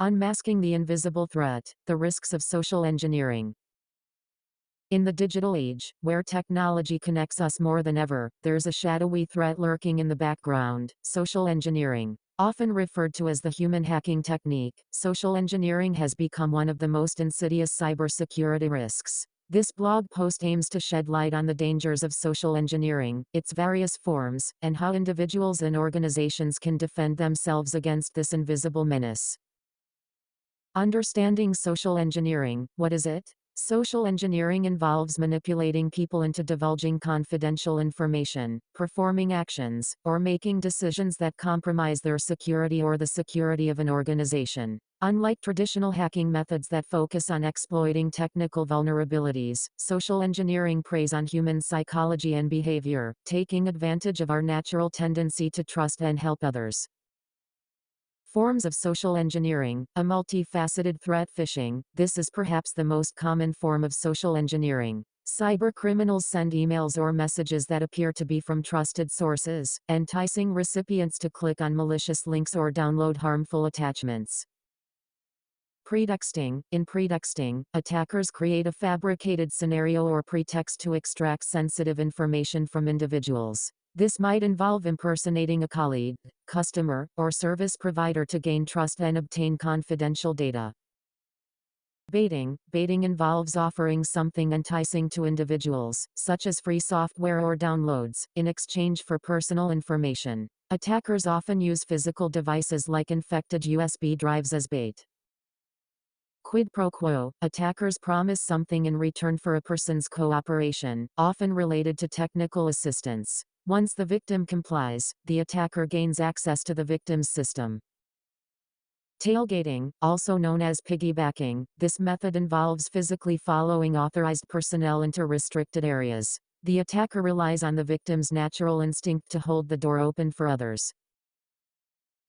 Unmasking the invisible threat, the risks of social engineering. In the digital age, where technology connects us more than ever, there's a shadowy threat lurking in the background: social engineering. Often referred to as the human hacking technique, social engineering has become one of the most insidious cybersecurity risks. This blog post aims to shed light on the dangers of social engineering, its various forms, and how individuals and organizations can defend themselves against this invisible menace. Understanding social engineering. What is it? Social engineering involves manipulating people into divulging confidential information, performing actions, or making decisions that compromise their security or the security of an organization. Unlike traditional hacking methods that focus on exploiting technical vulnerabilities, social engineering preys on human psychology and behavior, taking advantage of our natural tendency to trust and help others. Forms of social engineering. A multifaceted threat. Phishing. This is perhaps the most common form of social engineering. Cybercriminals send emails or messages that appear to be from trusted sources, enticing recipients to click on malicious links or download harmful attachments. Pretexting. In pretexting, attackers create a fabricated scenario or pretext to extract sensitive information from individuals. This might involve impersonating a colleague, customer, or service provider to gain trust and obtain confidential data. Baiting. Baiting involves offering something enticing to individuals, such as free software or downloads, in exchange for personal information. Attackers often use physical devices like infected USB drives as bait. Quid pro quo. Attackers promise something in return for a person's cooperation, often related to technical assistance. Once the victim complies, the attacker gains access to the victim's system. Tailgating, also known as piggybacking, this method involves physically following authorized personnel into restricted areas. The attacker relies on the victim's natural instinct to hold the door open for others.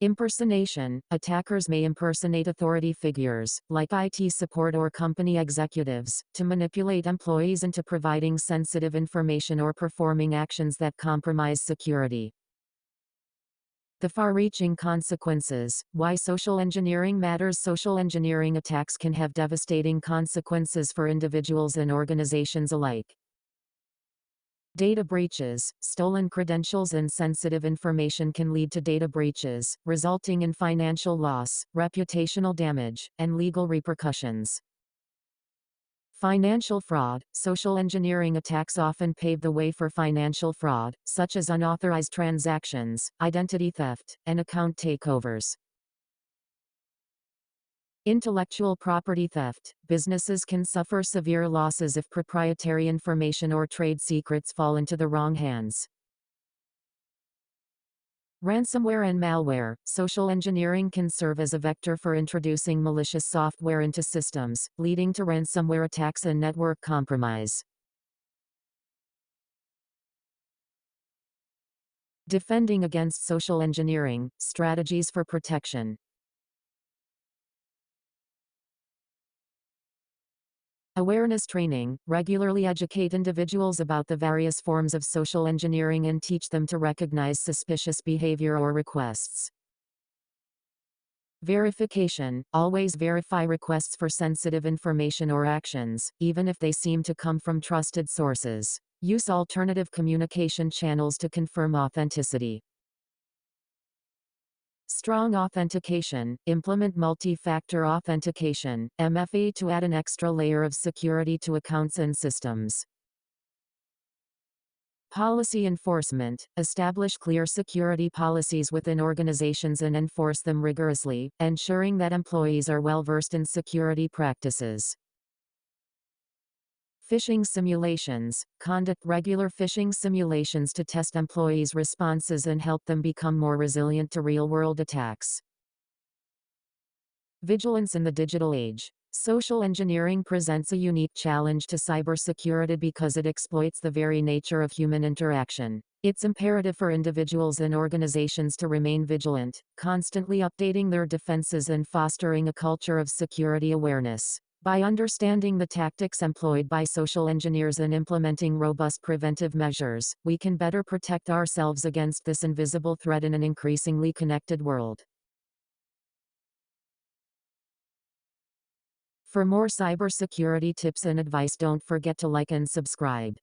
Impersonation. Attackers may impersonate authority figures, like IT support or company executives, to manipulate employees into providing sensitive information or performing actions that compromise security. The far-reaching consequences. Why social engineering matters. Social engineering attacks can have devastating consequences for individuals and organizations alike. Data breaches. Stolen credentials and sensitive information can lead to data breaches, resulting in financial loss, reputational damage, and legal repercussions. Financial fraud. Social engineering attacks often pave the way for financial fraud, such as unauthorized transactions, identity theft, and account takeovers. Intellectual property theft. Businesses can suffer severe losses if proprietary information or trade secrets fall into the wrong hands. Ransomware and malware. Social engineering can serve as a vector for introducing malicious software into systems, leading to ransomware attacks and network compromise. Defending against social engineering. Strategies for protection. Awareness training. Regularly educate individuals about the various forms of social engineering and teach them to recognize suspicious behavior or requests. Verification. Always verify requests for sensitive information or actions, even if they seem to come from trusted sources. Use alternative communication channels to confirm authenticity. Strong authentication. Implement multi-factor authentication, MFA, to add an extra layer of security to accounts and systems. Policy enforcement. Establish clear security policies within organizations and enforce them rigorously, ensuring that employees are well versed in security practices. Phishing simulations. Conduct regular phishing simulations to test employees' responses and help them become more resilient to real-world attacks. Vigilance in the digital age. Social engineering presents a unique challenge to cybersecurity because it exploits the very nature of human interaction. It's imperative for individuals and organizations to remain vigilant, constantly updating their defenses and fostering a culture of security awareness. By understanding the tactics employed by social engineers and implementing robust preventive measures, we can better protect ourselves against this invisible threat in an increasingly connected world. For more cybersecurity tips and advice, don't forget to like and subscribe.